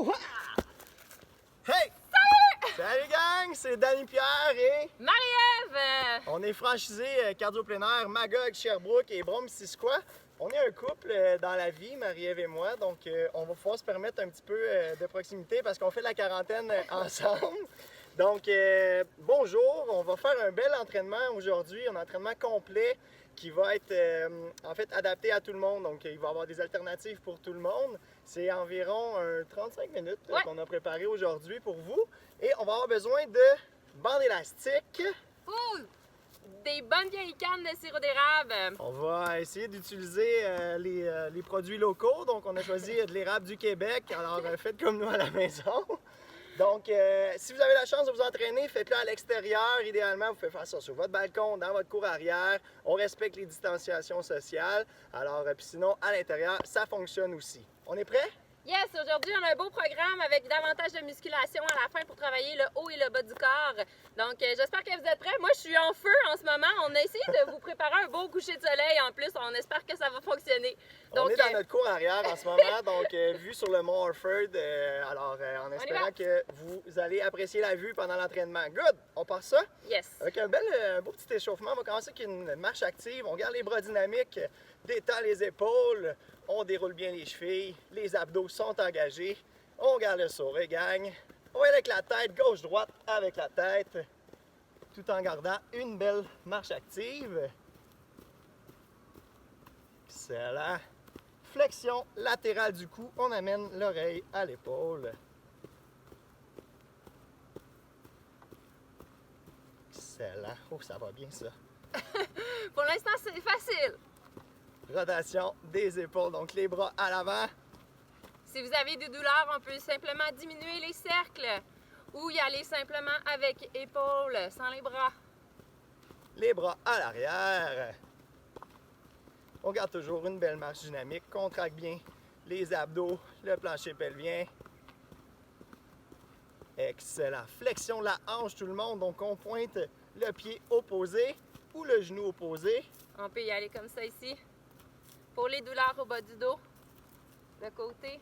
Wouhou! Hey! Salut gang, c'est Danny Pierre et Marie-Ève! on est franchisé cardio plein air Magog, Sherbrooke et Brome-Missisquoi. On est un couple dans la vie, Marie-Ève et moi, donc on va pouvoir se permettre un petit peu de proximité parce qu'on fait la quarantaine ensemble. Donc bonjour, on va faire un bel entraînement aujourd'hui, un entraînement complet qui va être en fait adapté à tout le monde. Donc il va y avoir des alternatives pour tout le monde. C'est environ 35 minutes qu'on a préparé aujourd'hui pour vous. Et on va avoir besoin de bandes élastiques. Ouh! Des bonnes vieilles cannes de sirop d'érable. On va essayer d'utiliser les produits locaux. Donc on a choisi de l'érable du Québec. Alors faites comme nous à la maison. Donc, si vous avez la chance de vous entraîner, faites-le à l'extérieur. Idéalement, vous pouvez faire ça sur votre balcon, dans votre cour arrière. On respecte les distanciations sociales. Alors, puis sinon, à l'intérieur, ça fonctionne aussi. On est prêt? Yes, aujourd'hui, on a un beau programme avec davantage de musculation à la fin pour travailler le haut et le bas du corps. Donc, j'espère que vous êtes prêts. Moi, je suis en feu en ce moment. On a essayé de vous préparer un beau coucher de soleil. En plus, on espère que ça va fonctionner. Donc, on est dans notre cour arrière en ce moment, donc vue sur le mont Orford. Alors, en espérant que vous allez apprécier la vue pendant l'entraînement. Good! On part ça? Yes! Avec un beau petit échauffement. On va commencer avec une marche active. On garde les bras dynamiques, détend les épaules. On déroule bien les chevilles, les abdos sont engagés. On garde le sourire, gang. On va aller avec la tête, gauche-droite avec la tête, tout en gardant une belle marche active. Excellent. Flexion latérale du cou, on amène l'oreille à l'épaule. Excellent. Oh, ça va bien ça. Pour l'instant, c'est facile. Rotation des épaules, donc les bras à l'avant. Si vous avez des douleurs, on peut simplement diminuer les cercles ou y aller simplement avec épaules, sans les bras. Les bras à l'arrière. On garde toujours une belle marche dynamique, contracte bien les abdos, le plancher pelvien. Excellent. Flexion de la hanche tout le monde, donc on pointe le pied opposé ou le genou opposé. On peut y aller comme ça ici. Pour les douleurs au bas du dos, le côté.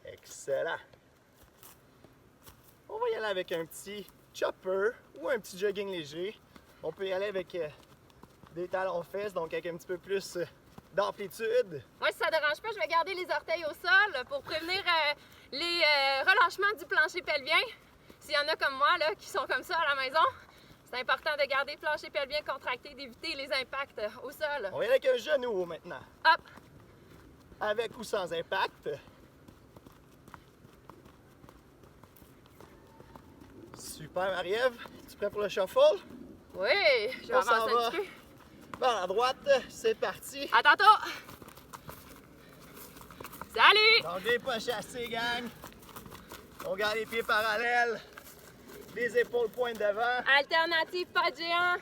Excellent. On va y aller avec un petit chopper ou un petit jogging léger. On peut y aller avec des talons fesses, donc avec un petit peu plus d'amplitude. Moi, si ça ne dérange pas, je vais garder les orteils au sol pour prévenir les relâchements du plancher pelvien. S'il y en a comme moi là, qui sont comme ça à la maison, c'est important de garder le plancher pelvien contracté, d'éviter les impacts au sol. On va y aller avec un genou maintenant. Hop! Avec ou sans impact. Super, Marie-Ève. Tu prêt pour le shuffle? Oui, je vais avancer un petit peu. Vers la droite, c'est parti. À tantôt! Salut! Donc, les pas chassés, gang. On garde les pieds parallèles. Les épaules pointent devant. Alternative pas de géant.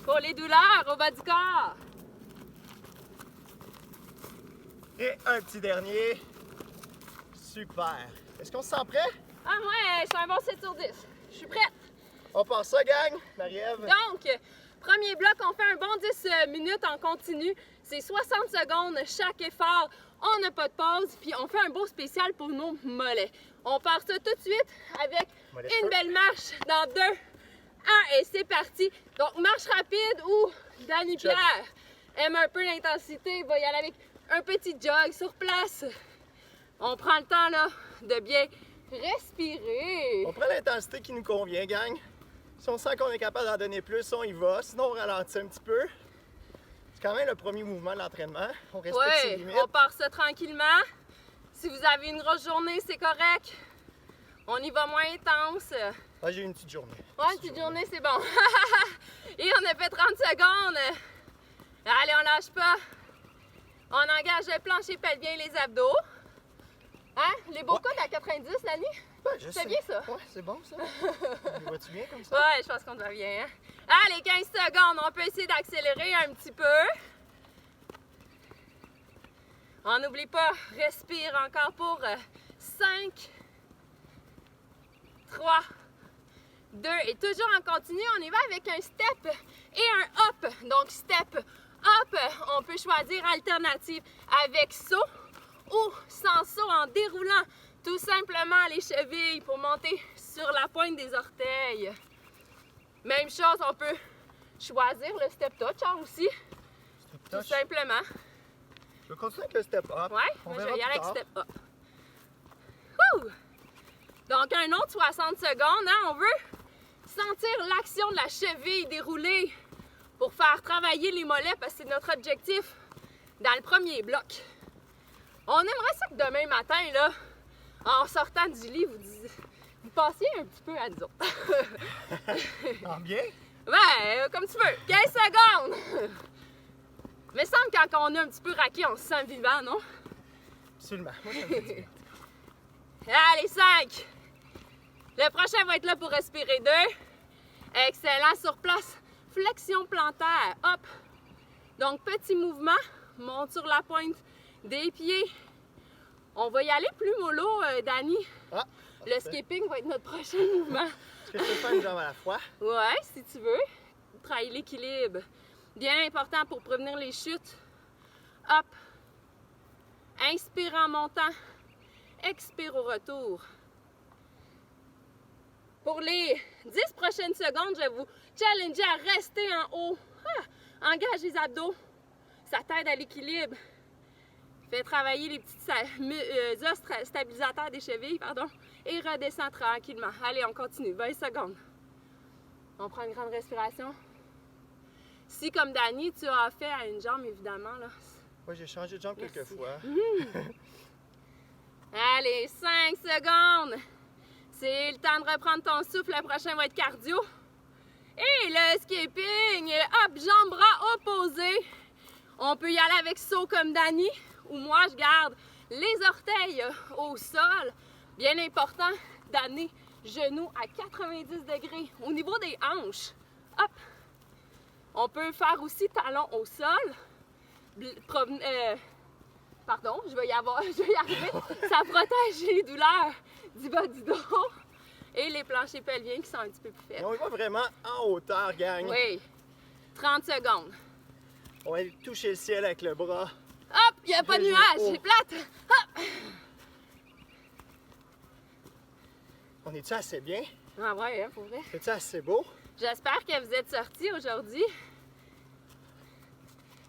Pour les douleurs au bas du corps. Et un petit dernier. Super. Est-ce qu'on se sent prêt? Ah ouais, je suis un bon 7 sur 10. Je suis prête. On part ça, gang. Marie-Ève. Donc, premier bloc, on fait un bon 10 minutes en continu. C'est 60 secondes chaque effort. On n'a pas de pause, puis on fait un beau spécial pour nos mollets. On part ça tout de suite avec une belle marche dans 2, 1 et c'est parti. Donc, marche rapide ou Danny Pierre aime un peu l'intensité, va y aller avec un petit jog sur place. On prend le temps là de bien respirer. On prend l'intensité qui nous convient, gang. Si on sent qu'on est capable d'en donner plus, on y va. Sinon, on ralentit un petit peu. C'est quand même le premier mouvement de l'entraînement. On respecte ses limites. On part ça tranquillement. Si vous avez une grosse journée, c'est correct. On y va moins intense. Ah, j'ai eu une petite journée. Ouais, une petite journée, c'est bon. Et on a fait 30 secondes. Allez, on lâche pas. On engage le plancher pelvien et les abdos. Hein? Les beaux coudes à 90, Lani? Je C'est bien ça? Ouais, c'est bon ça. Vas-tu bien comme ça? Ouais, je pense qu'on va bien. Hein? Allez, 15 secondes. On peut essayer d'accélérer un petit peu. On n'oublie pas, respire encore pour 5, 3, 2 et toujours en continu, on y va avec un step et un hop. Donc step, hop, on peut choisir alternative avec saut ou sans saut en déroulant tout simplement les chevilles pour monter sur la pointe des orteils. Même chose, on peut choisir le step touch aussi, tout simplement. Je vais continuer avec le step up. Ouais, moi je vais y aller avec step up. Wouh! Donc un autre 60 secondes, hein, on veut sentir l'action de la cheville dérouler pour faire travailler les mollets parce que c'est notre objectif dans le premier bloc. On aimerait ça que demain matin, là, en sortant du lit, vous passiez un petit peu à nous autres. En bien? Ouais, comme tu veux. 15 secondes! Mais semble que quand on est un petit peu raqué, on se sent vivant, non? Absolument. Moi, ça me fait du bien. Allez, 5! Le prochain va être là pour respirer 2. Excellent, sur place. Flexion plantaire, hop. Donc, petit mouvement, monte sur la pointe des pieds. On va y aller plus mollo, Dani. Ah, Le skipping va être notre prochain mouvement. est-ce que je peux faire une jambe à la fois? Ouais, si tu veux. Travailler l'équilibre. Bien important pour prévenir les chutes. Hop. Inspire en montant. Expire au retour. Pour les 10 prochaines secondes, je vais vous challenger à rester en haut. Engage les abdos. Ça t'aide à l'équilibre. Fais travailler les petits os stabilisateurs des chevilles, pardon. Et redescends tranquillement. Allez, on continue. 20 secondes. On prend une grande respiration. Si, comme Dani, tu as fait à une jambe, évidemment, là. Moi, j'ai changé de jambe quelques fois. Allez, 5 secondes. C'est le temps de reprendre ton souffle. Le prochain va être cardio. Et le skipping. Hop, jambes, bras opposés. On peut y aller avec saut comme Dani. Ou moi, je garde les orteils au sol. Bien important d'amener genoux à 90 degrés au niveau des hanches. Hop. On peut faire aussi talons au sol. Pardon, je vais y arriver. Ça protège les douleurs du bas du dos et les planchers pelviens qui sont un petit peu plus Et faibles. on y va vraiment en hauteur, gang. Oui. 30 secondes. On va aller toucher le ciel avec le bras. Hop, il n'y a pas de nuage, c'est plate. Hop. On est-tu assez bien? Ah ouais, hein, pour vrai. C'est-tu assez beau? J'espère que vous êtes sortis aujourd'hui.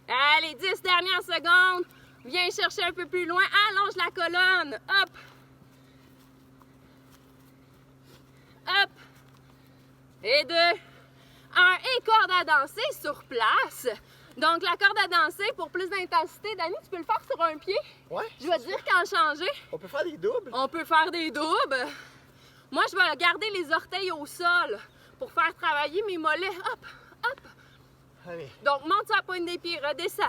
Allez, 10 dernières secondes. Viens chercher un peu plus loin. Allonge la colonne. Hop. Hop. Et 2, 1. Et corde à danser sur place. Donc, la corde à danser, pour plus d'intensité, Dani, tu peux le faire sur un pied. Ouais. Je vais te dire quand changer. On peut faire des doubles? On peut faire des doubles. Moi, je vais garder les orteils au sol pour faire travailler mes mollets. Hop, hop. Allez, Donc, monte sur la pointe des pieds, redescends.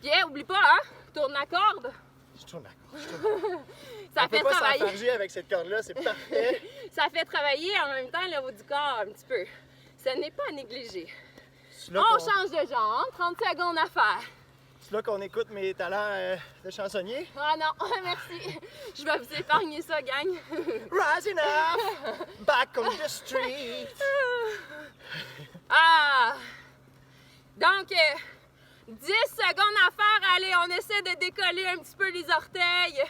Pierre, oublie pas, hein? Tourne la corde. je tourne la corde. Ça On peut fait pas travailler. s'enfarger avec cette corde-là, c'est parfait. Ça fait travailler en même temps le haut du corps un petit peu. Ce n'est pas à négliger. C'est là On qu'on- change de jambe, 30 secondes à faire. c'est là qu'on écoute mes talents de chansonnier. Ah non, merci. Je vais vous épargner ça, gang. Rising up, back on the street. Ah! Donc, 10 secondes à faire. Allez, on essaie de décoller un petit peu les orteils.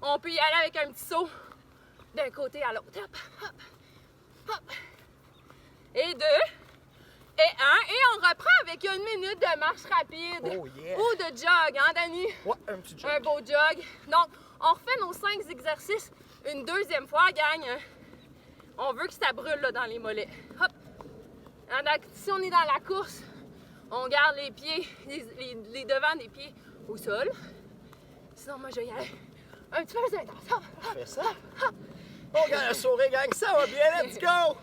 On peut y aller avec un petit saut d'un côté à l'autre. Hop, hop, hop. Et 2, et 1. Et on reprend avec 1 minute de marche rapide. Oh yeah. Ou de jog, hein, Dani? Ouais, un petit jog. Un beau jog. Donc, on refait nos 5 exercices une deuxième fois, gang. On veut que ça brûle là, dans les mollets. Hop. Si on est dans la course, on garde les pieds, les devants des pieds au sol. Sinon, moi, je vais y aller un petit peu plus intense. Hop, On fait ça. On gagne le sourire, gang, ça va bien, let's go!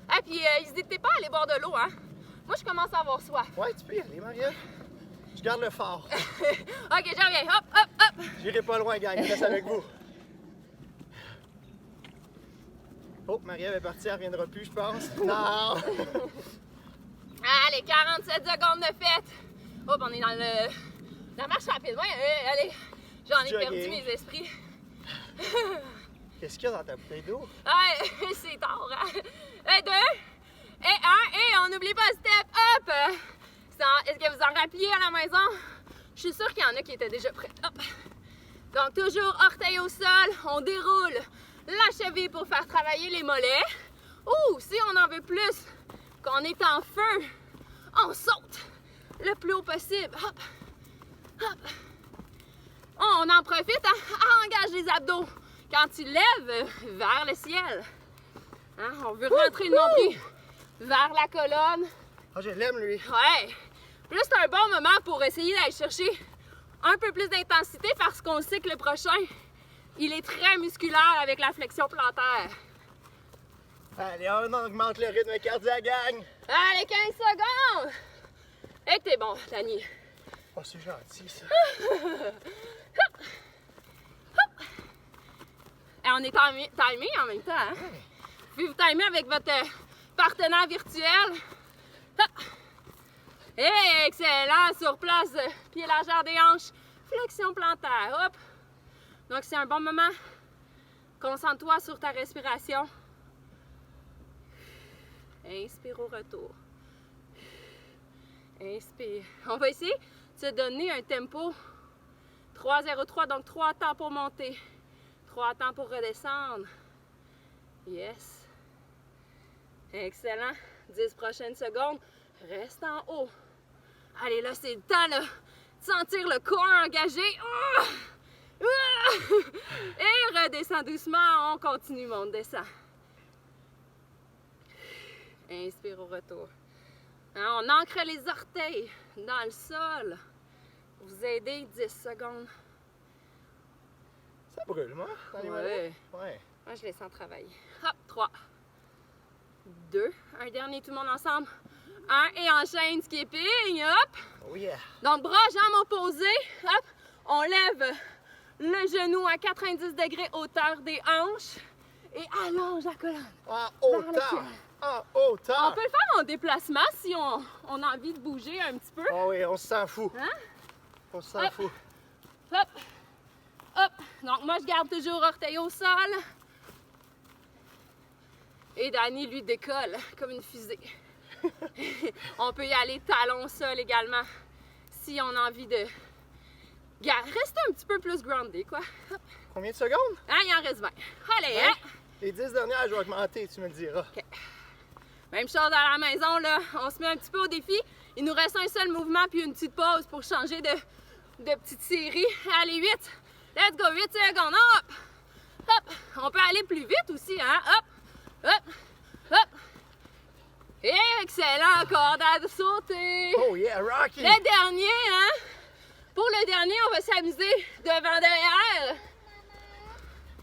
Ah, puis n'hésitez pas à aller boire de l'eau, hein. Moi, je commence à avoir soif. Ouais, tu peux y aller, Maria. Je garde le fort. OK, j'en viens. Hop, hop, hop. J'irai pas loin, gang, je reste avec vous. Oh, Maria est partie, elle reviendra plus, je pense. Non! Allez, 47 secondes de fête. Hop, on est dans la marche rapide. Ouais, allez, j'en ai Jogging. perdu mes esprits. Qu'est-ce qu'il y a dans ta bouteille d'eau? Ouais, c'est tard, hein? Et 2, et 1, et on n'oublie pas step up! Est-ce que vous en rappeliez à la maison? Je suis sûre qu'il y en a qui étaient déjà prêts. Hop. Donc, toujours orteil au sol, on déroule la cheville pour faire travailler les mollets. Ou, si on en veut plus, qu'on est en feu, on saute le plus haut possible. Hop, hop. On en profite, hein? Engage les abdos quand tu lèves vers le ciel. Hein? On veut rentrer le nombril vers la colonne. Ah, je l'aime, lui. Ouais. Puis là, c'est un bon moment pour essayer d'aller chercher un peu plus d'intensité parce qu'on sait que le prochain, il est très musculaire avec la flexion plantaire. Allez, on augmente le rythme cardiaque, gang. Allez, 15 secondes! Et que t'es bon, Dani. Oh, c'est gentil, ça. Et on est timé en même temps, hein? Vous pouvez vous timer avec votre partenaire virtuel. Et excellent, sur place, pied largeur des hanches, flexion plantaire, hop. Donc c'est un bon moment. Concentre-toi sur ta respiration. Inspire au retour. Inspire. On va essayer de se donner un tempo 3-0-3, donc 3 temps pour monter, 3 temps pour redescendre. Yes. Excellent. 10 prochaines secondes. Reste en haut. Allez, là, c'est le temps là, de sentir le corps engagé. Et redescend doucement. On continue, monte, descend. Inspire au retour. Hein, on ancre les orteils dans le sol. Pour vous aider, 10 secondes. Ça brûle, moi, dans les mollets? Ouais. Moi, je les sens travailler. Hop, 3, 2, un dernier, tout le monde ensemble. 1 et enchaîne, skipping, hop. Oh yeah. Donc, bras, jambes opposés, hop. On lève le genou à 90 degrés hauteur des hanches et allonge la colonne. En Vers le hauteur. ciel. En hauteur. On peut le faire en déplacement si on a envie de bouger un petit peu. Oh oui, on se sent fou. Hein? On se sent Hop. fou. Hop, hop. Donc, moi, je garde toujours orteil au sol. Et Dani, lui, décolle comme une fusée. On peut y aller talon au sol également si on a envie de rester un petit peu plus groundé, quoi. Hop. Combien de secondes? Ah, il en reste 20. Allez, Hein? hein? Les 10 dernières, je vais augmenter, tu me le diras. OK. Même chose à la maison, là. On se met un petit peu au défi. Il nous reste un seul mouvement puis une petite pause pour changer de petite série. Allez, 8. Let's go, 8 secondes. Hop! Hop! On peut aller plus vite aussi, hein? Hop! Hop! Hop! Excellent! Corde à sauter! Oh yeah, Rocky! Le dernier, hein? Pour le dernier, on va s'amuser devant derrière.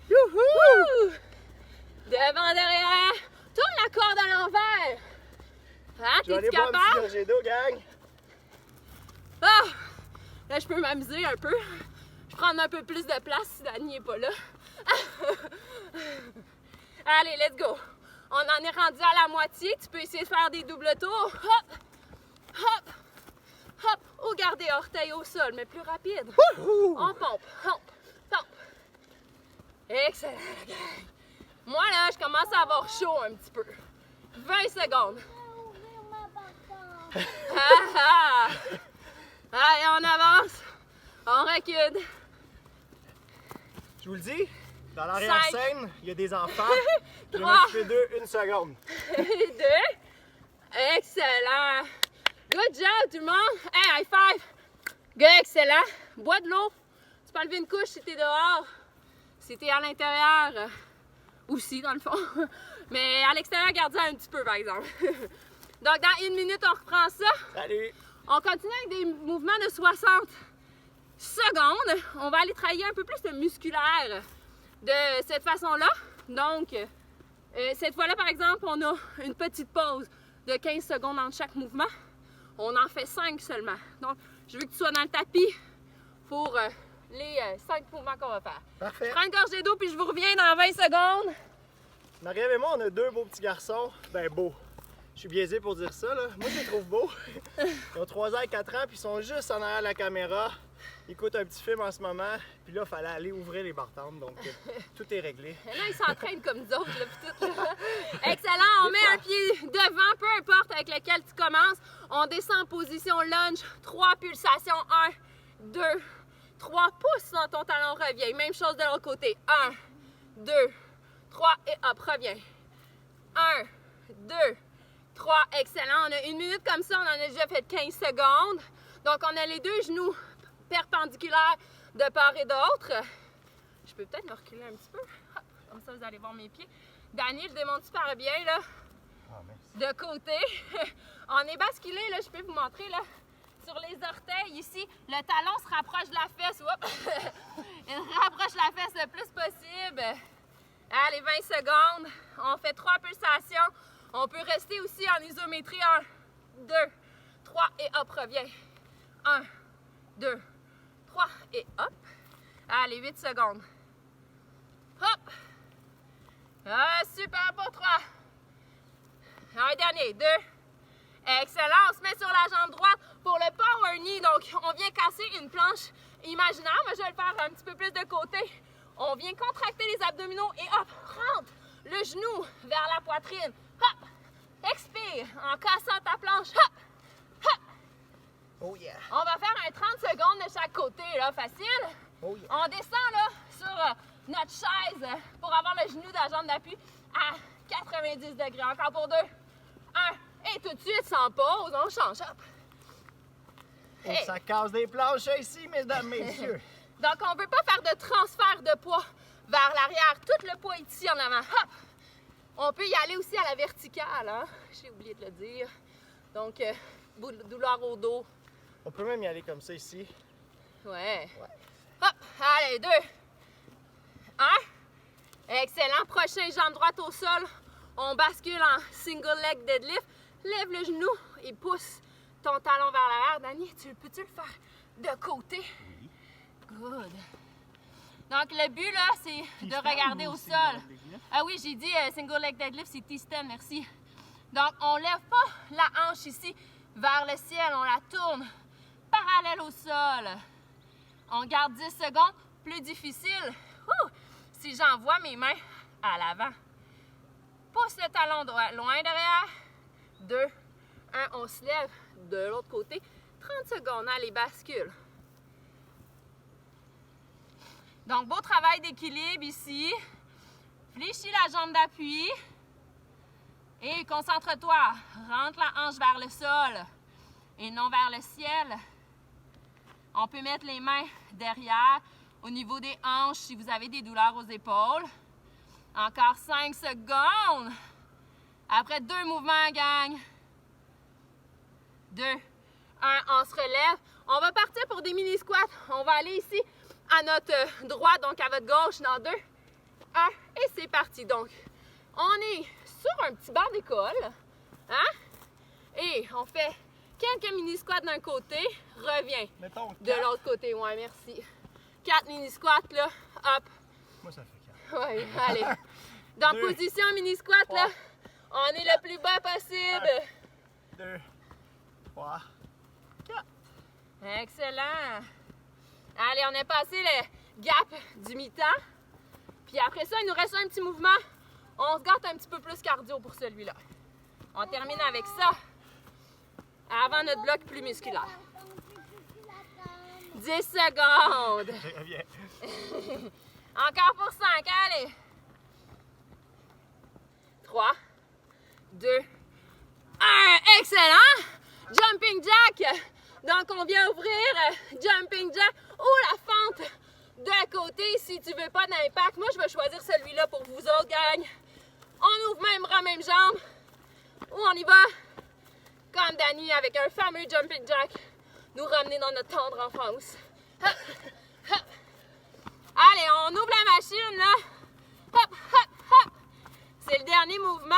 Youhou! Devant derrière. Tourne la corde à l'envers. Hein? Je vais aller T'es-tu boire un petit capable? gorgée d'eau, gang. Ah! Là, je peux m'amuser un peu. Je prends un peu plus de place si Dani n'est pas là. Allez, let's go. On en est rendu à la moitié. Tu peux essayer de faire des doubles tours. Hop! Hop! Hop! Ou garder orteil au sol, mais plus rapide. Wouhou! On pompe, pompe, pompe. Excellent, la gang. Moi, là, je commence à avoir chaud un petit peu. 20 secondes. Ah, ah. Allez, on avance. On recule. Je vous le dis, dans l'arrière-scène, il y a des enfants. Je vais 3. m'occuper d'eux 1 seconde. 2. Excellent. Good job, tout le monde. Hey, high five. Good, excellent. Bois de l'eau. Tu peux enlever une couche si t'es dehors. Si t'es à l'intérieur, aussi, dans le fond. Mais à l'extérieur, garde-en un petit peu, par exemple. Donc, dans 1 minute, on reprend ça. Salut! On continue avec des mouvements de 60 secondes. On va aller travailler un peu plus le musculaire de cette façon-là. Donc, cette fois-là, par exemple, on a une petite pause de 15 secondes entre chaque mouvement. On en fait 5 seulement. Donc, je veux que tu sois dans le tapis pour les 5 mouvements qu'on va faire. Parfait. Je prends une gorgée d'eau puis je vous reviens dans 20 secondes. Marie-Ève et moi, on a 2 beaux petits garçons. Ben, beaux. Je suis biaisé pour dire ça, là. Moi, je les trouve beaux. Ils ont 3 ans et 4 ans, puis ils sont juste en arrière de la caméra. Il écoute un petit film en ce moment, puis là, il fallait aller ouvrir les bartendes, donc tout est réglé. Et là, ils s'entraînent comme nous autres, là, pis tout, là. Excellent, on met un pied devant, peu importe avec lequel tu commences. On descend en position lunge, 3 pulsations, 1, 2, 3, pousse dans ton talon, reviens. Même chose de l'autre côté, 1, 2, 3 et hop, reviens. 1, 2, 3, excellent. On a 1 minute comme ça, on en a déjà fait 15 secondes. Donc, on a les 2 genoux perpendiculaires de part et d'autre. Je peux peut-être me reculer un petit peu. Hop, comme ça, vous allez voir mes pieds. Dani, je démonte super bien, là. Ah, merci. De côté. On est basculé, là, je peux vous montrer, là. Sur les orteils, ici, le talon se rapproche de la fesse. Oups. Il rapproche la fesse le plus possible. Allez, 20 secondes. On fait 3 pulsations. On peut rester aussi en isométrie. 1, 2, 3 et hop, reviens. 1, 2, 3 et hop. Allez, 8 secondes. Hop. Ah, super pour 3. Un dernier, 2. Excellent, on se met sur la jambe droite pour le power knee. Donc, on vient casser une planche imaginaire. Moi, je vais le faire un petit peu plus de côté. On vient contracter les abdominaux et hop, rentre le genou vers la poitrine. Hop, expire en cassant ta planche. Hop, hop. Oh yeah! On va faire un 30 secondes de chaque côté, là, facile. Oh yeah! On descend, là, sur notre chaise pour avoir le genou de la jambe d'appui à 90 degrés. Encore pour 2, 1. Et tout de suite, sans pause, on change. Hop. Et ça casse des planches ici, mesdames, messieurs. Donc, on ne veut pas faire de transfert de poids vers l'arrière. Tout le poids est ici en avant. Hop. On peut y aller aussi à la verticale, hein? J'ai oublié de le dire. Donc, douleur au dos. On peut même y aller comme ça ici. Ouais. Hop. Allez, 2, 1. Excellent. Prochain, jambe droite au sol. On bascule en single leg deadlift. Lève le genou et pousse ton talon vers l'arrière. Dani, peux-tu le faire de côté? Oui. Good. Donc, le but, là, c'est de regarder au sol. Ah oui, j'ai dit single leg deadlift, c'est T-stand, merci. Donc, on lève pas la hanche ici vers le ciel. On la tourne parallèle au sol. On garde 10 secondes. Plus difficile, si j'envoie mes mains à l'avant. Pousse le talon droit loin derrière. 2, 1, on se lève de l'autre côté. 30 secondes, allez, bascule. Donc, beau travail d'équilibre ici. Fléchis la jambe d'appui. Et concentre-toi. Rentre la hanche vers le sol et non vers le ciel. On peut mettre les mains derrière, au niveau des hanches si vous avez des douleurs aux épaules. Encore 5 secondes. Après 2 mouvements, gang. 2, 1, on se relève. On va partir pour des mini-squats. On va aller ici à notre droite, donc à votre gauche, dans 2, 1, et c'est parti. Donc, on est sur un petit banc d'école, hein? Et on fait quelques mini-squats d'un côté, reviens Mettons de l'autre côté. Ouais, merci. 4 mini-squats, là, hop. Moi, ça fait 4. Ouais, allez. Dans 2, position mini-squat, là, 3, on est le plus bas possible. 2, 3, 4. Excellent. Allez, on a passé le gap du mi-temps. Puis après ça, il nous reste un petit mouvement. On se gâte un petit peu plus cardio pour celui-là. On termine avec ça avant notre bloc plus musculaire. 10 secondes. Je reviens. Encore pour 5, allez. 3, 2, 1. Excellent. Jumping jack. Donc, on vient ouvrir jumping jack ou la fente de côté si tu veux pas d'impact. Moi, je vais choisir celui-là pour vous autres, gang. On ouvre même bras, même jambe. Ou on y va comme Dani avec un fameux jumping jack. Nous ramener dans notre tendre enfance. Hop, hop. Allez, on ouvre la machine, là. Hop, hop, hop. C'est le dernier mouvement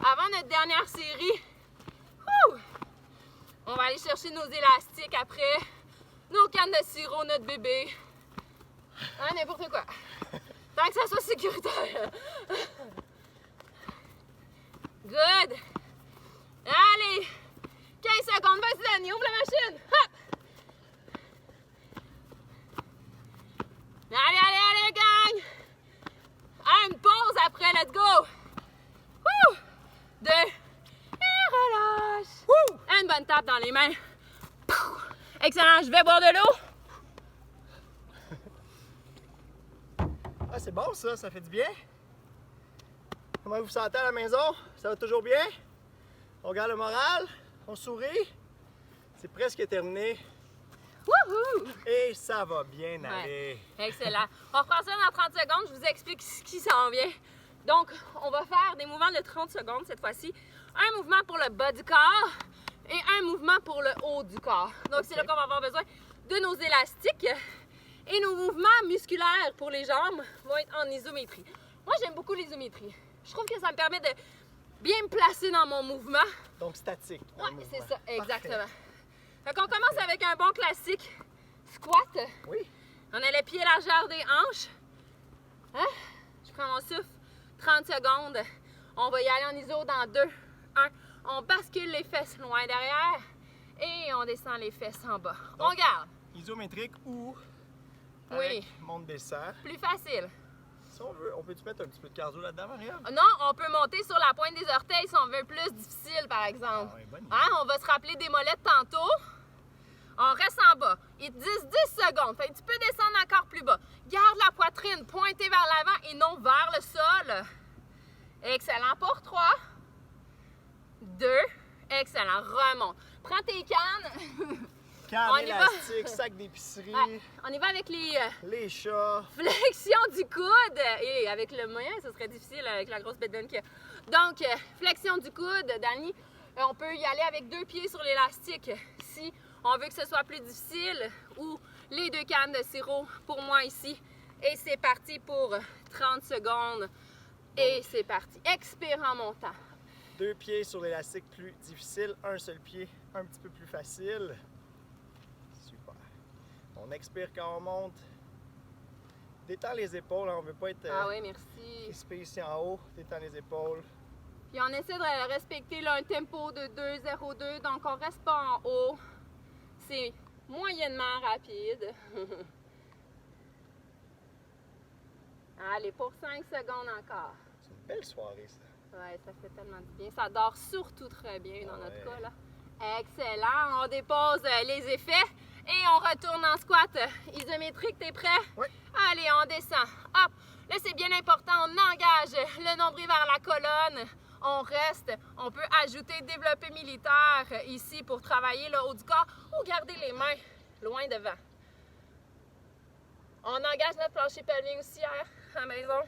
avant notre dernière série. Ouh. On va aller chercher nos élastiques après, nos cannes de sirop, notre bébé. Hein, n'importe quoi. Tant que ça soit sécuritaire. Good. Allez. 15 secondes, vas-y Dani, ouvre la machine. Hop. frappe dans les mains. Excellent, je vais boire de l'eau. Ah, c'est bon ça fait du bien. Comment vous vous sentez à la maison? Ça va toujours bien? On garde le moral, on sourit. C'est presque terminé. Wouhou! Et ça va bien aller. Ouais. Excellent. On reprend ça dans 30 secondes, je vous explique ce qui s'en vient. Donc, on va faire des mouvements de 30 secondes cette fois-ci. Un mouvement pour le bas du corps et un mouvement pour le haut du corps. Donc, c'est là qu'on va avoir besoin de nos élastiques. Et nos mouvements musculaires pour les jambes vont être en isométrie. Moi, j'aime beaucoup l'isométrie. Je trouve que ça me permet de bien me placer dans mon mouvement. Donc, statique. Oui, c'est ça, exactement. Parfait. Fait qu'on commence avec un bon classique squat. Oui. On a les pieds largeur des hanches. Hein? Je prends mon souffle. 30 secondes. On va y aller en iso dans 2, 1. On bascule les fesses loin derrière et on descend les fesses en bas. Donc, on garde. Isométrique ou Oui. monte-descend. Plus facile. Si on veut, on peut-tu mettre un petit peu de cardio là-dedans, Maria? Non, on peut monter sur la pointe des orteils si on veut plus difficile, par exemple. Ah ouais, bonne idée. Hein? On va se rappeler des molettes tantôt. On reste en bas. Il te dit 10 secondes. Fait que tu peux descendre encore plus bas. Garde la poitrine pointée vers l'avant et non vers le sol. Excellent pour 3. 2. Excellent. Remonte. Prends tes cannes. Canne On y va. élastique, sac d'épicerie, Ouais, on y va avec les les chats. flexions du coude. Et avec le moyen, ce serait difficile avec la grosse bedaine qu'il y a. Donc, flexion du coude, Dani. On peut y aller avec 2 pieds sur l'élastique si on veut que ce soit plus difficile. Ou les 2 cannes de sirop pour moi ici. Et c'est parti pour 30 secondes. Et c'est parti. Expire en montant. 2 pieds sur l'élastique plus difficile, un seul pied un petit peu plus facile. Super. On expire quand on monte. Détends les épaules, hein, on ne veut pas être Ah oui, merci. crispé ici en haut. Détends les épaules. Puis on essaie de respecter là, un tempo de 2,02, donc on reste pas en haut. C'est moyennement rapide. Allez, pour 5 secondes encore. C'est une belle soirée, ça. Ouais, ça fait tellement du bien. Ça dort surtout très bien dans notre Ouais. cas, là. Excellent. On dépose les effets et on retourne en squat isométrique. T'es prêt? Oui. Allez, on descend. Hop. Là, c'est bien important. On engage le nombril vers la colonne. On reste. On peut ajouter développé militaire ici pour travailler le haut du corps ou garder les mains loin devant. On engage notre plancher pelvien aussi à la maison.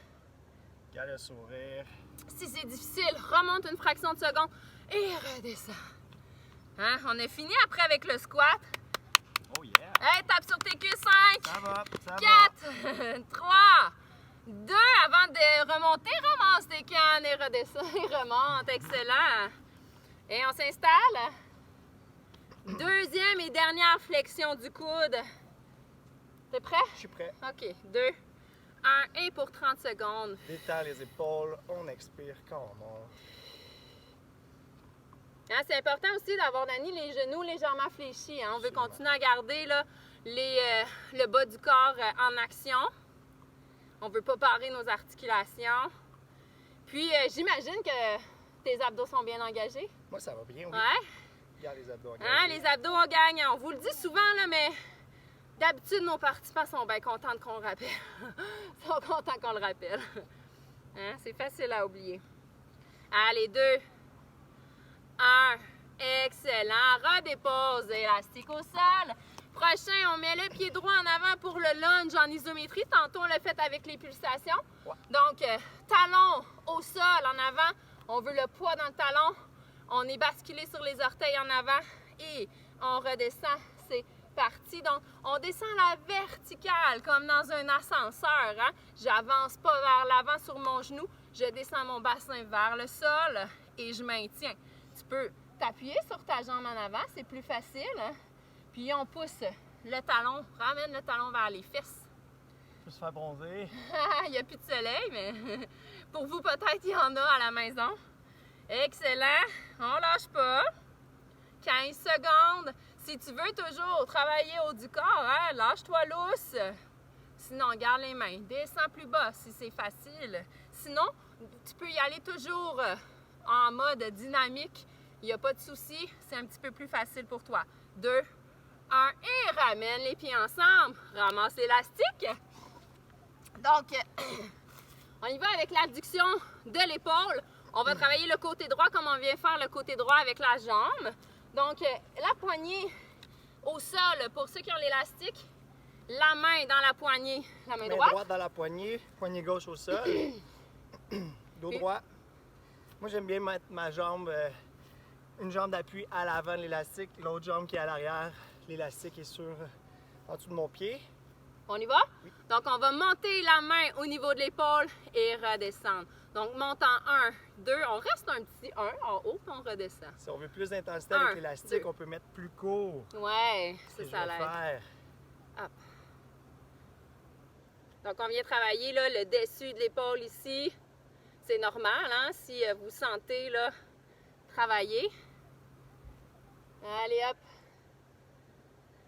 Garde le sourire. Si c'est difficile, remonte une fraction de seconde et redescends. Hein? On a fini après avec le squat. Oh yeah! Hey, tape sur tes cuisses. 5, Ça va, ça 4, 3, 2. Avant de remonter, ramasse tes cannes et redescends et remonte. Excellent. Et on s'installe. Deuxième et dernière flexion du coude. T'es prêt? Je suis prêt. OK. 2, 1 et pour 30 secondes. Détends les épaules, on expire quand on monte. Hein, c'est important aussi d'avoir, Dani, les genoux légèrement fléchis. Hein. On veut Absolument. continuer à garder là, le bas du corps en action. On ne veut pas parer nos articulations. Puis, j'imagine que tes abdos sont bien engagés. Moi, ça va bien, oui. Ouais? Garde les abdos Hein, engagés. les abdos, on gagne. On vous le dit souvent, là, mais d'habitude, nos participants sont bien contents qu'on le rappelle. Ils sont contents qu'on le rappelle. Hein, c'est facile à oublier. Allez, 2, 1. Excellent. Redépose élastique au sol. Prochain, on met le pied droit en avant pour le lunge en isométrie. Tantôt, on l'a fait avec les pulsations. Ouais. Donc, talon au sol en avant. On veut le poids dans le talon. On est basculé sur les orteils en avant et on redescend. C'est parti. Donc, on descend la verticale comme dans un ascenseur. Hein? J'avance pas vers l'avant sur mon genou. Je descends mon bassin vers le sol et je maintiens. Tu peux t'appuyer sur ta jambe en avant, c'est plus facile. Hein? Puis on pousse le talon, ramène le talon vers les fesses. On peut se faire bronzer. Il n'y a plus de soleil, mais pour vous, peut-être, il y en a à la maison. Excellent. On lâche pas. 15 secondes. Si tu veux toujours travailler haut du corps, hein, lâche-toi lousse. Sinon, garde les mains. Descends plus bas si c'est facile. Sinon, tu peux y aller toujours en mode dynamique il n'y a pas de souci, c'est un petit peu plus facile pour toi. 2, 1 et ramène les pieds ensemble. Ramasse l'élastique. Donc, on y va avec l'adduction de l'épaule. On va travailler le côté droit comme on vient faire le côté droit avec la jambe. Donc, la poignée au sol pour ceux qui ont l'élastique. La main dans la poignée, la main droite. Droite dans la poignée, poignée gauche au sol. Dos droit. Moi, j'aime bien mettre ma jambe, une jambe d'appui à l'avant de l'élastique, l'autre jambe qui est à l'arrière. L'élastique est en dessous de mon pied. On y va? Oui. Donc, on va monter la main au niveau de l'épaule et redescendre. Donc, montant 1, 2, on reste un petit 1 en haut, puis on redescend. Si on veut plus d'intensité avec l'élastique, on peut mettre plus court. Ouais, c'est Que ça je vais l'aide. faire. Hop. Donc, on vient travailler là, le dessus de l'épaule ici. C'est normal, hein, si vous sentez là, travailler. Allez, hop.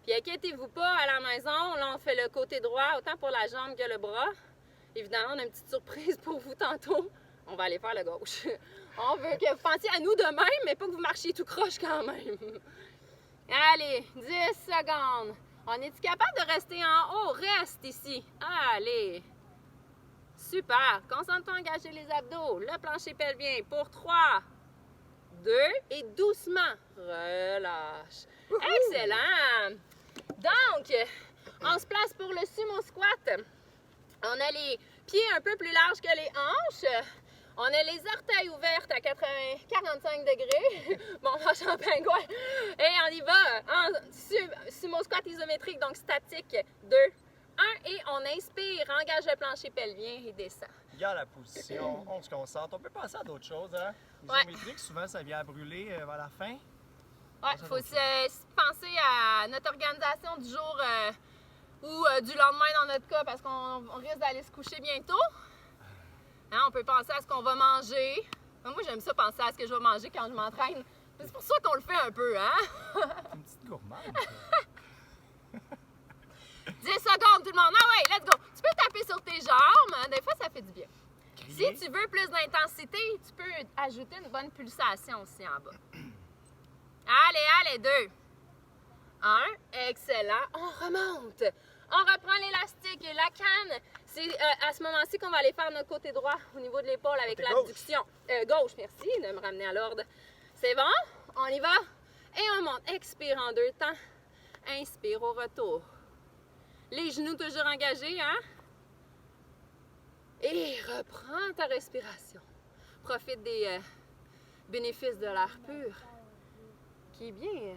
Puis inquiétez-vous pas à la maison, là on fait le côté droit, autant pour la jambe que le bras. Évidemment, on a une petite surprise pour vous tantôt. On va aller faire le gauche. On veut que vous pensiez à nous de même, mais pas que vous marchiez tout croche quand même. Allez, 10 secondes. On est capable de rester en haut? Reste ici. Allez. Super. Concentre-toi à engager les abdos. Le plancher pelvien pour 3, 2 et doucement. Relâche. Excellent. Donc, on se place pour le sumo squat. On a les pieds un peu plus larges que les hanches. On a les orteils ouvertes à 45 degrés. Bon, marche en pingouin. Et on y va en sumo squat isométrique, donc statique. 2, 1 et on inspire. Engage le plancher pelvien et descend. Regarde la position, on se concentre. On peut passer à d'autres choses, hein? Isométrique, souvent, ça vient à brûler vers la fin. Ouais, il faut penser à notre organisation du jour ou du lendemain dans notre cas parce qu'on risque d'aller se coucher bientôt. Hein, on peut penser à ce qu'on va manger. Moi, j'aime ça penser à ce que je vais manger quand je m'entraîne. C'est pour ça qu'on le fait un peu, hein? Une petite gourmande. 10 secondes, tout le monde. Ah ouais, let's go. Tu peux taper sur tes jambes. Hein? Des fois, ça fait du bien. Crier. Si tu veux plus d'intensité, tu peux ajouter une bonne pulsation aussi en bas. Allez, 2, 1, excellent. On remonte. On reprend l'élastique et la canne. C'est à ce moment-ci qu'on va aller faire notre côté droit au niveau de l'épaule avec Côté l'abduction. Gauche, merci de me ramener à l'ordre. C'est bon? On y va? Et on monte. Expire en 2 temps. Inspire au retour. Les genoux toujours engagés, hein? Et reprends ta respiration. Profite des bénéfices de l'air pur. Qui est bien.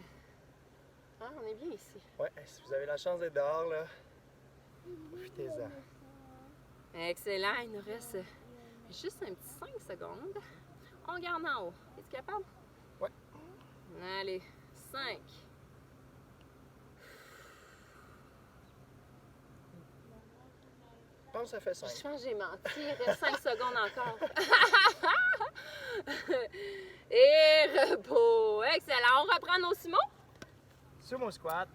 Hein, on est bien ici. Ouais, si vous avez la chance d'être dehors, là, profitez-en. Excellent. Il nous reste juste un petit 5 secondes. On garde en haut. Es-tu capable? Ouais. Allez, 5. Je pense que ça fait 5. Je pense que j'ai menti. Il reste 5 secondes encore. Et repos. Excellent. On reprend nos sumo. Sur mon squat.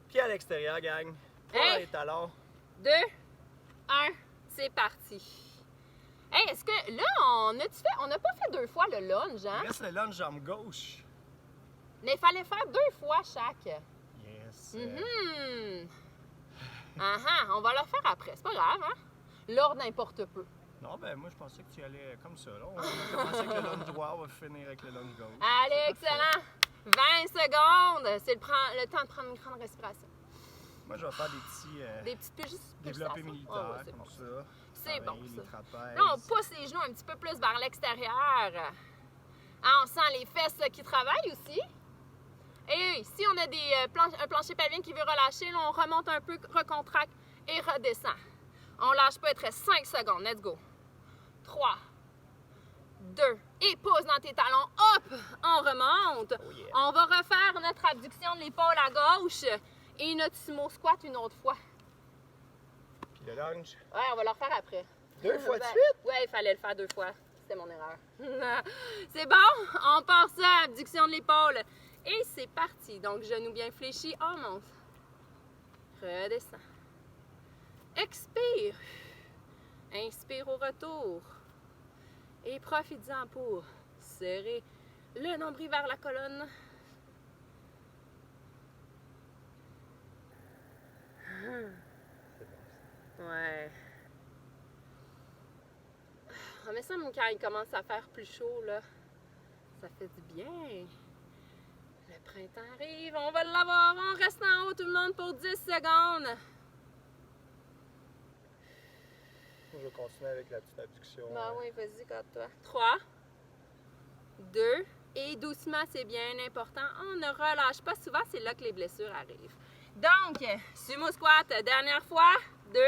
Pied à l'extérieur, gang. Pas Hey. dans les talons. 2, 1, c'est parti. Hey, est-ce que là, on n'a pas fait 2 fois le lunge, hein? Il reste le lunge jambe gauche. Mais il fallait faire 2 fois chaque. Yes. On va le faire après, c'est pas grave, hein? L'ordre n'importe peu. Non, ben moi, je pensais que tu allais comme ça. Là. On va commencer avec le lunge droit, on va finir avec le lunge gauche. Allez, excellent! 20 secondes! C'est le temps de prendre une grande respiration. Moi, je vais faire des petits Des petites pulsations. développés militaires, Ah ouais, c'est comme bon. ça. C'est Pareil, bon, ça. Les trapèzes. Là, on pousse les genoux un petit peu plus vers l'extérieur. Ah, on sent les fesses qui travaillent aussi. Et si on a un plancher pelvien qui veut relâcher, là, on remonte un peu, recontracte et redescend. On lâche pas, il te reste 5 secondes. Let's go. 3, 2, et pose dans tes talons. Hop! On remonte. Oh yeah. On va refaire notre abduction de l'épaule à gauche et notre sumo squat une autre fois. Puis le lunge. Ouais, on va le refaire après. 2 fois de Ben, suite? ouais, il fallait le faire 2 fois. C'était mon erreur. C'est bon? On part ça, abduction de l'épaule. Et c'est parti. Donc, genou bien fléchi, on monte. Redescend. Expire. Inspire au retour. Et profite-en pour serrer le nombril vers la colonne. Ouais. Ah, mais ça, quand il commence à faire plus chaud, là, ça fait du bien. Le printemps arrive, on va l'avoir. On reste en haut, tout le monde, pour 10 secondes. Je vais continuer avec la petite abduction. Ben oui, vas-y, garde-toi. 3, 2, et doucement, c'est bien important. On ne relâche pas. Souvent, c'est là que les blessures arrivent. Donc, sumo squat, dernière fois. 2,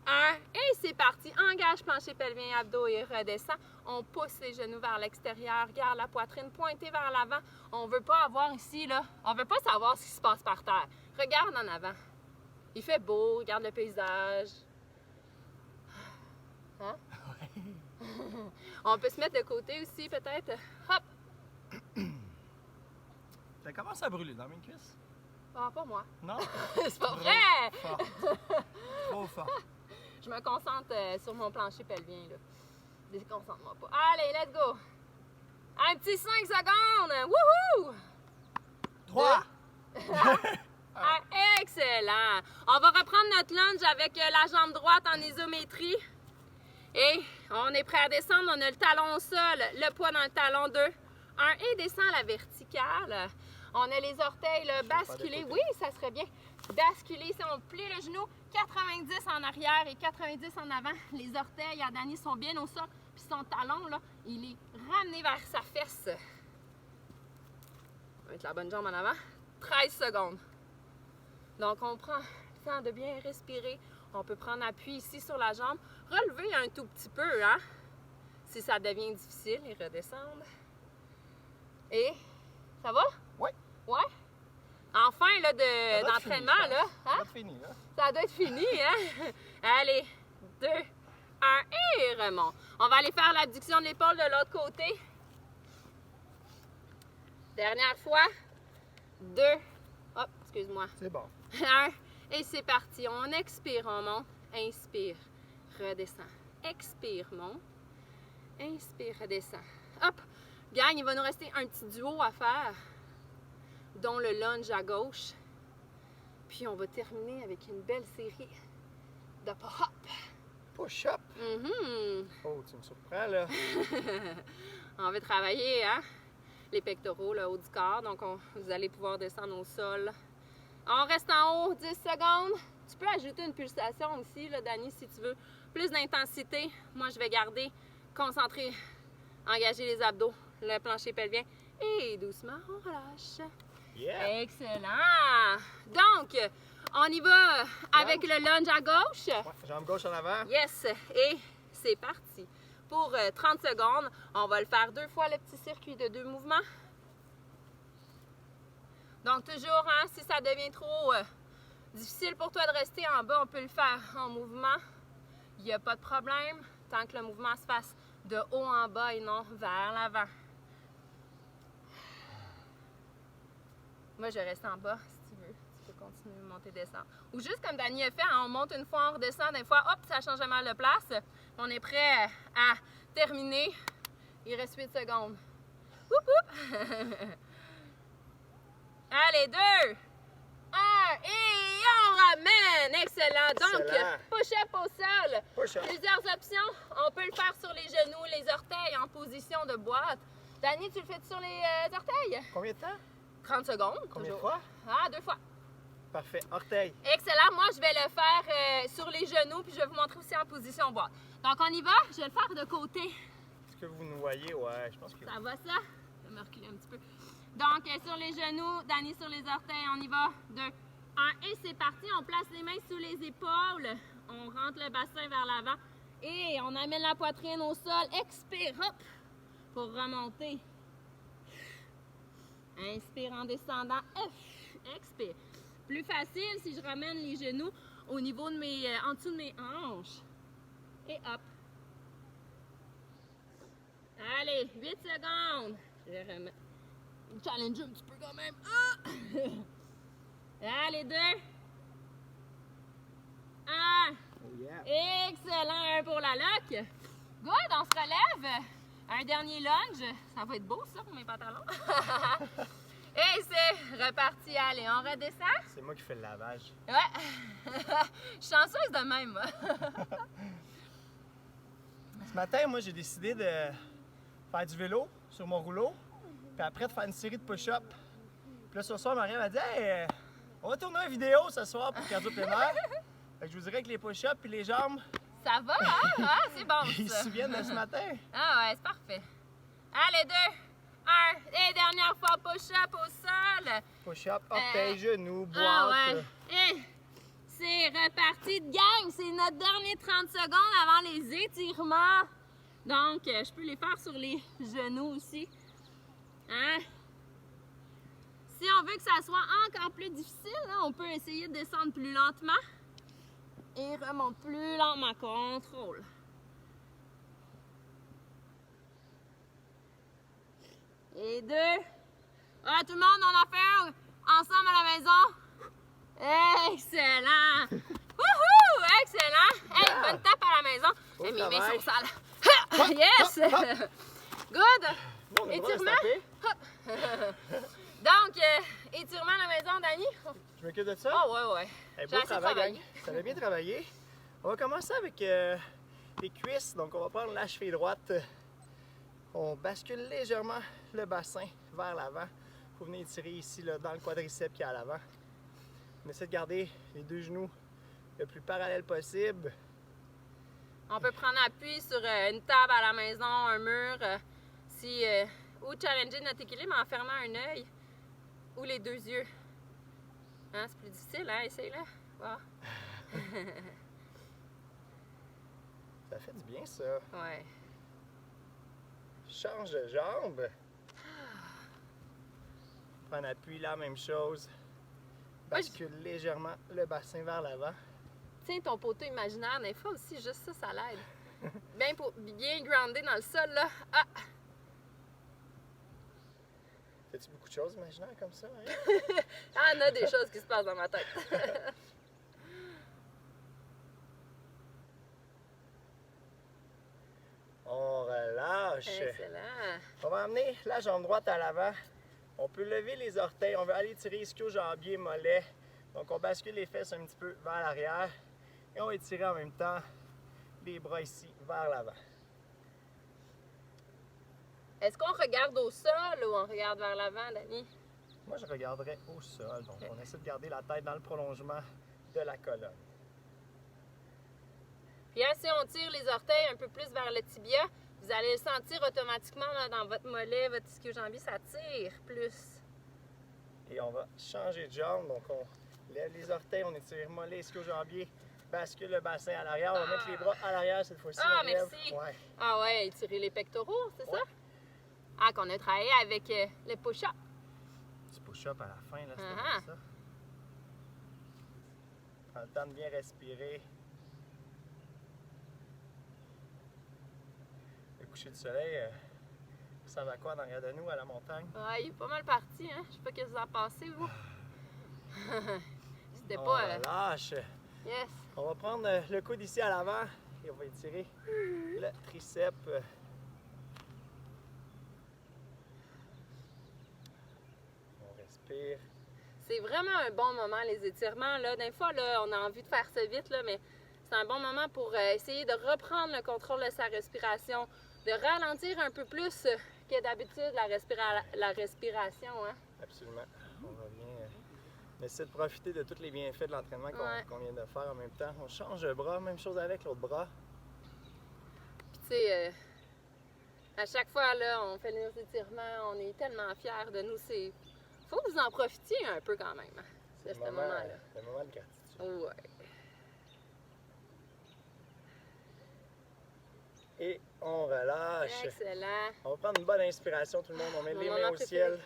1, et c'est parti. Engage plancher pelvien, abdos et redescend. On pousse les genoux vers l'extérieur. Garde la poitrine pointée vers l'avant. On ne veut pas avoir ici, là, on ne veut pas savoir ce qui se passe par terre. Regarde en avant. Il fait beau, regarde le paysage. Hein? On peut se mettre de côté aussi, peut-être. Hop! Ça commence à brûler dans mes cuisses. Ah, pas moi. Non? C'est pas vrai! Fort. Trop fort. Je me concentre sur mon plancher pelvien, là. Déconcentre-moi pas. Allez, let's go! Un petit 5 secondes! Wouhou! 3! Ah, excellent! On va reprendre notre lunge avec la jambe droite en isométrie. Et on est prêt à descendre. On a le talon au sol, le poids dans le talon 2. 1 et descend à la verticale. On a les orteils là, basculés. Oui, ça serait bien. Basculer, si on plie le genou, 90 en arrière et 90 en avant. Les orteils à Dani sont bien au sol. Puis son talon, là, il est ramené vers sa fesse. On va mettre la bonne jambe en avant. 13 secondes. Donc, on prend le temps de bien respirer. On peut prendre appui ici sur la jambe. Relever un tout petit peu, hein? Si ça devient difficile, et redescendre. Et, ça va? Oui. Ouais? En fin là, d'entraînement, là. Ça doit être fini, là. Ça doit être fini, hein? Allez, 2, 1 et remonte. On va aller faire l'abduction de l'épaule de l'autre côté. Dernière fois. 2. Hop, excuse-moi. C'est bon. 1. Et c'est parti. On expire, on monte. Inspire, redescend. Expire, monte. Inspire, redescend. Hop! Gang, il va nous rester un petit duo à faire, dont le lunge à gauche. Puis on va terminer avec une belle série de pop-up. Push-up. Oh, tu me surprends, là. On va travailler, hein? Les pectoraux, le haut du corps. Donc, vous allez pouvoir descendre au sol. On reste en haut 10 secondes. Tu peux ajouter une pulsation aussi, là, Dani, si tu veux. Plus d'intensité. Moi, je vais garder, concentré, engager les abdos, le plancher pelvien. Et doucement, on relâche. Yeah. Excellent! Donc, on y va avec le lunge à gauche. Ouais, jambe gauche en avant. Yes! Et c'est parti. Pour 30 secondes, on va le faire 2 fois le petit circuit de 2 mouvements. Donc, toujours, hein, si ça devient trop difficile pour toi de rester en bas, on peut le faire en mouvement. Il n'y a pas de problème, tant que le mouvement se fasse de haut en bas et non vers l'avant. Moi, je reste en bas, si tu veux. Tu peux continuer de monter, descendre. Ou juste comme Dani a fait, hein, on monte une fois, on redescend, des fois, hop, ça change mal de place. On est prêt à terminer. Il reste 8 secondes. Oup, oup. Allez, 2, 1, et on ramène. Excellent. Donc, push-up au sol. Push-up. Plusieurs options. On peut le faire sur les genoux, les orteils en position de boîte. Dani, tu le fais sur les orteils? Combien de temps? 30 secondes. Combien de toujours. fois? Ah, 2 fois. Parfait. Orteil. Excellent. Moi, je vais le faire sur les genoux, puis je vais vous montrer aussi en position boîte. Donc, on y va. Je vais le faire de côté. Est-ce que vous nous voyez? Ouais, je pense que... Ça va, ça? Je vais me reculer un petit peu. Donc, sur les genoux, Dani sur les orteils, on y va. 2, 1, et c'est parti. On place les mains sous les épaules. On rentre le bassin vers l'avant. Et on amène la poitrine au sol. Expire, hop, pour remonter. Inspire en descendant. Expire. Plus facile si je ramène les genoux au niveau de mes, en dessous de mes hanches. Et hop. Allez, 8 secondes. Je vais remettre. Challenge un petit peu quand même. Ah! Allez, 2. 1. Oh yeah. Excellent. 1 pour la lock. Good, on se relève. Un dernier lunge. Ça va être beau, ça, pour mes pantalons. Et c'est reparti. Allez, on redescend. C'est moi qui fais le lavage. Ouais. Je suis chanceuse de même, moi. Ce matin, moi, j'ai décidé de faire du vélo sur mon rouleau, puis après de faire une série de push-ups. Puis là, ce soir, Marie m'a dit « Hey, on va tourner une vidéo ce soir pour cardio plein air. » Fait que je vous dirais que les push-ups et les jambes, Ça va, hein? Ah, c'est bon, ils se ça. souviennent de ce matin. Ah ouais, c'est parfait. Allez, 2, 1. Et dernière fois, push-up au sol. Push-up, orteils, genoux, boîte. Ah ouais. Et c'est reparti de gang. C'est notre dernier 30 secondes avant les étirements. Donc, je peux les faire sur les genoux aussi. Hein? Si on veut que ça soit encore plus difficile, là, on peut essayer de descendre plus lentement. Et remonte plus lentement. Contrôle. Et 2. Ah, tout le monde, on a fait un ensemble à la maison. Excellent! Wouhou! Excellent! Hey, Yeah. bonne tape à la maison. Au Hey, mes mains travail. sont sales. Yes! hop, hop. Good! Nous, on a le droit de se Étirement? taper. Donc, étirement à la maison, Dani? Je m'occupe de ça. Oh, ouais. Hey, J'ai beau assez travail, travaillé. gang. Ça a bien travaillé. On va commencer avec les cuisses. Donc, on va prendre la cheville droite. On bascule légèrement le bassin vers l'avant. Il faut venir étirer ici là, dans le quadriceps qui est à l'avant. On essaie de garder les deux genoux le plus parallèle possible. On peut prendre appui sur une table à la maison, un mur, ou challenger notre équilibre en fermant un œil ou les deux yeux. Hein, c'est plus difficile, hein? Essaye-le. Wow. Ça fait du bien, ça. Ouais. Change de jambe. Prendre appui, la même chose. Bascule légèrement le bassin vers l'avant. Tiens ton poteau imaginaire, des fois aussi, juste ça, ça l'aide. Bien groundé dans le sol, là. Ah! Fais-tu beaucoup de choses imaginaires comme ça, Marie? Ah, il y en a des choses qui se passent dans ma tête. On relâche. Excellent. On va amener la jambe droite à l'avant. On peut lever les orteils. On veut aller tirer ischio-jambier, mollet. Donc, on bascule les fesses un petit peu vers l'arrière. Et on va étirer en même temps les bras ici vers l'avant. Est-ce qu'on regarde au sol ou on regarde vers l'avant, Dani? Moi, je regarderais au sol. Donc, on essaie de garder la tête dans le prolongement de la colonne. Puis hein, si on tire les orteils un peu plus vers le tibia, vous allez le sentir automatiquement là, dans votre mollet, votre ischio-jambier, ça tire plus. Et on va changer de jambe. Donc, on lève les orteils, on étire mollet, ischio-jambier, bascule le bassin à l'arrière. On va mettre les bras à l'arrière cette fois-ci. Ah, on lève. merci. Ouais. Ah ouais, étirer les pectoraux, c'est Ouais. ça? Ah, qu'on a travaillé avec le push-up. Petit push-up à la fin, là, c'était Ah. comme ça. Prends le temps de bien respirer. Le coucher du soleil, ça va quoi en arrière de nous, à la montagne? Ouais, il est pas mal parti, hein? Je sais pas ce que vous en pensez, vous. C'était On pas... relâche. Yes. On va prendre le coude ici à l'avant et on va étirer le triceps. On respire. C'est vraiment un bon moment, les étirements. Là. Des fois, là, on a envie de faire ça vite, là, mais c'est un bon moment pour essayer de reprendre le contrôle de sa respiration, de ralentir un peu plus que d'habitude la respiration. Hein? Absolument. On revient. On essaie de profiter de tous les bienfaits de l'entraînement qu'on vient de faire en même temps. On change de bras, même chose avec l'autre bras. Puis tu sais, à chaque fois, là, on fait nos étirements, on est tellement fiers de nous. Faut que vous en profitiez un peu quand même, hein, de ce moment-là. Le moment de gratitude. Ouais. Et on relâche. Excellent. On va prendre une bonne inspiration, tout le monde. On met Mon les moment mains au préféré. ciel.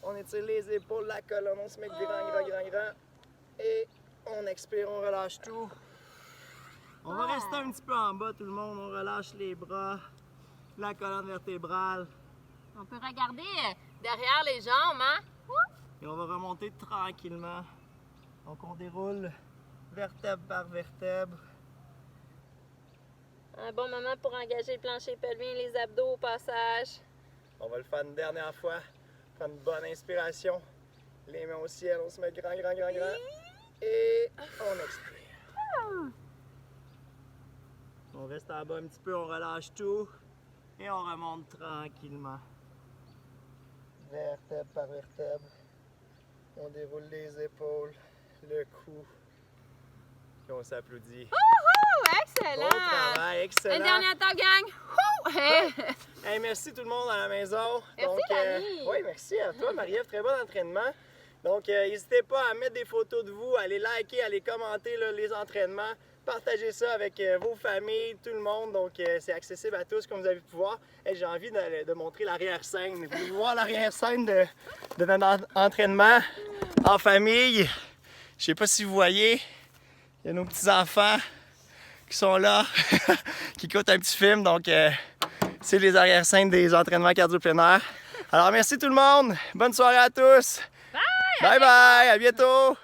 On étire les épaules, la colonne, on se met grand. Et on expire, on relâche tout. On va rester un petit peu en bas, tout le monde. On relâche les bras, la colonne vertébrale. On peut regarder derrière les jambes, hein? Et on va remonter tranquillement. Donc on déroule vertèbre par vertèbre. Un bon moment pour engager le plancher pelvien, les abdos au passage. On va le faire une dernière fois. Prendre une bonne inspiration. Les mains au ciel, on se met grand. Et on expire. On reste en bas un petit peu, on relâche tout. Et on remonte tranquillement. Vertèbre par vertèbre. On déroule les épaules, le cou. Et on s'applaudit. Excellent! Bon travail, excellent! Une dernière étape, gang! Hey! Hey, merci tout le monde à la maison. Merci, Dani. Oui, merci à toi, Marie-Ève. Très bon entraînement. Donc, n'hésitez pas à mettre des photos de vous, à les liker, à les commenter là, les entraînements. Partagez ça avec vos familles, tout le monde. Donc, c'est accessible à tous, comme vous avez pu voir. Hey, j'ai envie de montrer l'arrière-scène. Vous pouvez voir l'arrière-scène de notre entraînement en famille. Je sais pas si vous voyez, il y a nos petits-enfants qui sont là, qui écoutent un petit film. Donc, c'est les arrière-scènes des entraînements cardio-plein air. Alors, merci tout le monde. Bonne soirée à tous. Bye bye, à bientôt.